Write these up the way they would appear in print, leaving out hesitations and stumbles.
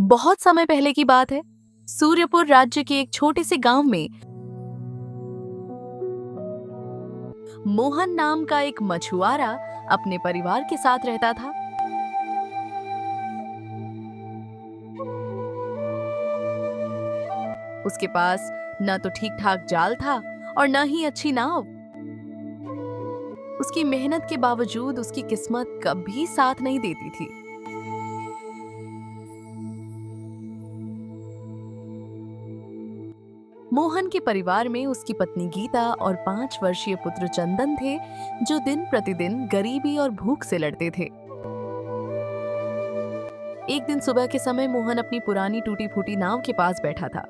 बहुत समय पहले की बात है। सूर्यपुर राज्य के एक छोटे से गांव में मोहन नाम का एक मछुआरा अपने परिवार के साथ रहता था। उसके पास न तो ठीक ठाक जाल था और न ही अच्छी नाव। उसकी मेहनत के बावजूद उसकी किस्मत कभी साथ नहीं देती थी। मोहन के परिवार में उसकी पत्नी गीता और 5 वर्षीय पुत्र चंदन थे, जो दिन प्रतिदिन गरीबी और भूख से लड़ते थे। एक दिन सुबह के समय मोहन अपनी पुरानी टूटी फूटी नाव के पास बैठा था।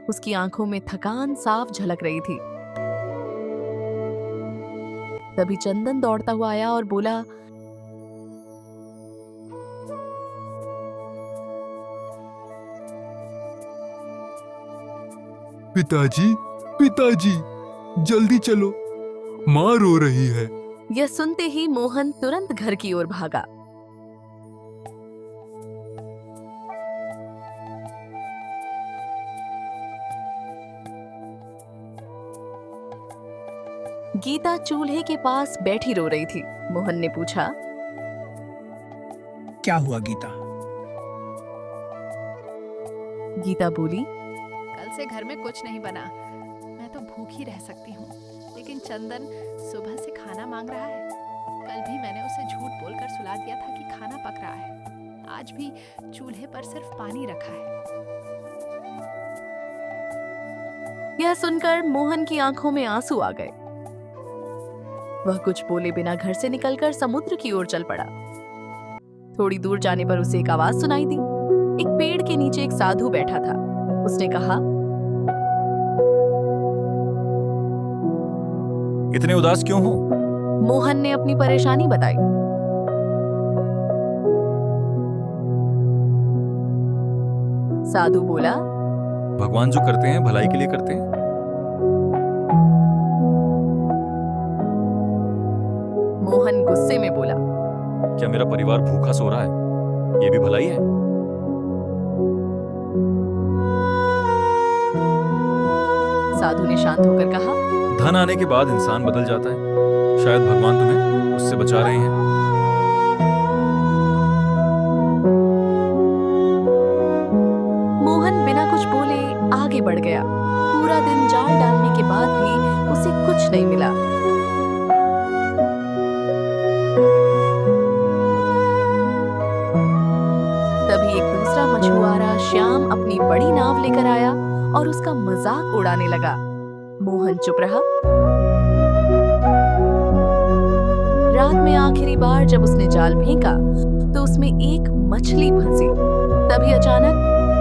उसकी आंखों में थकान साफ झलक रही थी। तभी चंदन दौड़ता हुआ आया और बोला, पिताजी, पिताजी, जल्दी चलो, माँ रो रही है। यह सुनते ही मोहन तुरंत घर की ओर भागा। गीता चूल्हे के पास बैठी रो रही थी। मोहन ने पूछा, क्या हुआ गीता? गीता बोली, कल से घर में कुछ नहीं बना। मैं तो भूखी रह सकती हूँ, लेकिन चंदन सुबह से खाना मांग रहा है। कल भी मैंने उसे झूठ बोलकर सुला दिया था कि खाना पक रहा है। आज भी चूल्हे पर सिर्फ पानी रखा है। यह सुनकर मोहन की आंखों में आंसू आ गए। वह कुछ बोले बिना घर से निकलकर समुद्र की ओर चल पड़ा। थोड़ी दूर जाने पर उसे एक आवाज सुनाई दी। एक पेड़ के नीचे एक साधु बैठा था। उसने कहा, इतने उदास क्यों हो? मोहन ने अपनी परेशानी बताई। साधु बोला, भगवान जो करते हैं भलाई के लिए करते हैं। मोहन गुस्से में बोला, क्या मेरा परिवार भूखा सो रहा है? ये भी भलाई है? साधु ने शांत होकर कहा, धन आने के बाद इंसान बदल जाता है। शायद भगवान तुम्हें उससे बचा रहे हैं। मोहन बिना कुछ बोले आगे बढ़ गया। पूरा दिन जाल डालने के बाद भी उसे कुछ नहीं मिला। तभी एक दूसरा मछुआरा श्याम अपनी बड़ी नाव लेकर आया और उसका मजाक उड़ाने लगा। मोहन चुप रहा। रात में आखिरी बार जब उसने जाल फेंका तो उसमें एक मछली फंसी। तभी अचानक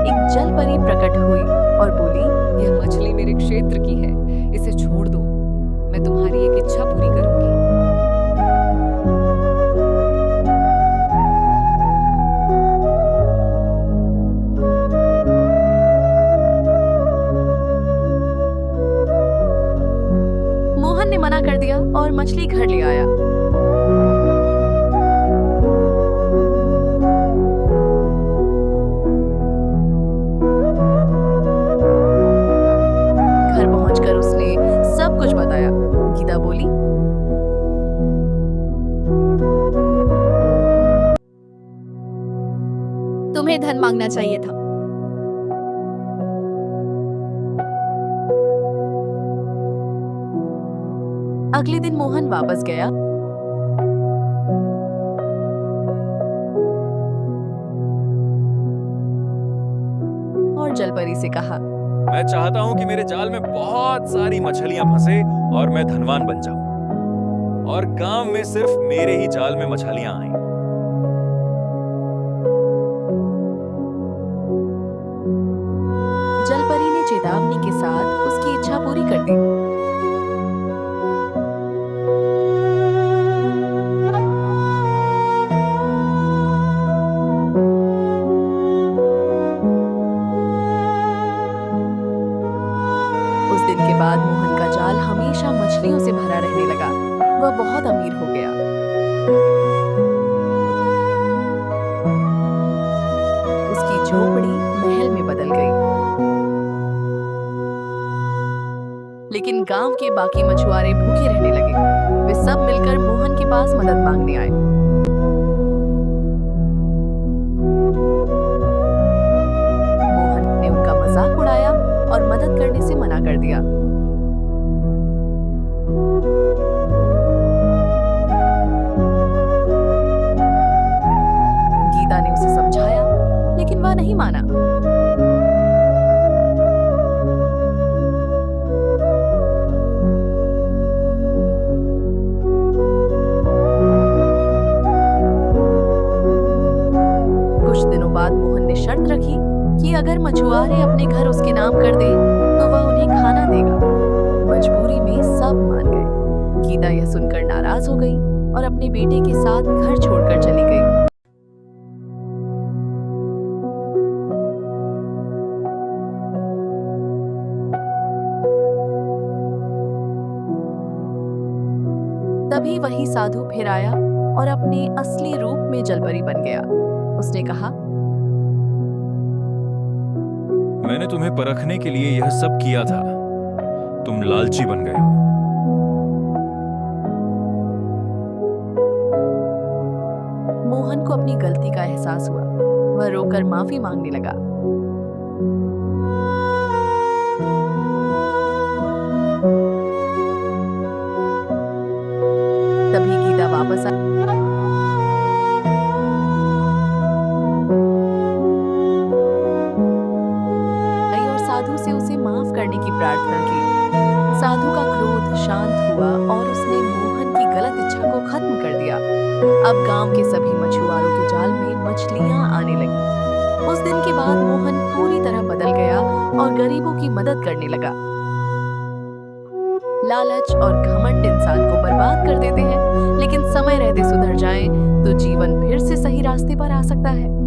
एक जल परी प्रकट हुई और बोली, यह मछली मेरे क्षेत्र की है, इसे छोड़ दो। मैं तुम्हारी एक इच्छा पूरी करूंगी। मोहन ने मना कर दिया और मछली घर ले आया। घर पहुंचकर उसने सब कुछ बताया। गीता बोली, तुम्हें धन मांगना चाहिए था। अगले दिन मोहन वापस गया और जलपरी से कहा, मैं चाहता हूं कि मेरे जाल में बहुत सारी मछलियां फंसे और मैं धनवान बन जाऊं और गांव में सिर्फ मेरे ही जाल में मछलियां आएं। जलपरी ने चेतावनी के साथ उसकी इच्छा पूरी कर दी। उस दिन के बाद मोहन का जाल हमेशा मछलियों से भरा रहने लगा। वह बहुत अमीर हो गया। उसकी झोपड़ी लेकिन गांव के बाकी मछुआरे भूखे रहने लगे। वे सब मिलकर मोहन के पास मदद मांगने आए। मोहन ने उनका मजाक उड़ाया और मदद करने से मना कर दिया। गीता ने उसे समझाया, लेकिन वह नहीं माना। कुछ दिनों बाद मोहन ने शर्त रखी कि अगर मछुआरे अपने घर उसके नाम कर दें, तो वह उन्हें खाना देगा। मजबूरी में सब मान गए। गीता यह सुनकर नाराज हो गई और अपने बेटे के साथ घर छोड़कर चली गई। तभी वही साधु फिर आया और अपने असली रूप में जलपरी बन गया। उसने कहा, मैंने तुम्हें परखने के लिए यह सब किया था। तुम लालची बन गए हो। मोहन को अपनी गलती का एहसास हुआ। वह रोकर माफी मांगने लगा। तभी गीता वापस आई और साधु से उसे माफ करने की प्रार्थना की। साधु का क्रोध शांत हुआ और उसने मोहन की गलत इच्छा को खत्म कर दिया। अब गांव के सभी मछुआरों के जाल में मछलियां आने लगी। उस दिन के बाद मोहन पूरी तरह बदल गया और गरीबों की मदद करने लगा। लालच और घमंड इंसान को बर्बाद कर देते हैं, लेकिन समय रहते सुधर जाएं तो जीवन फिर से सही रास्ते पर आ सकता है।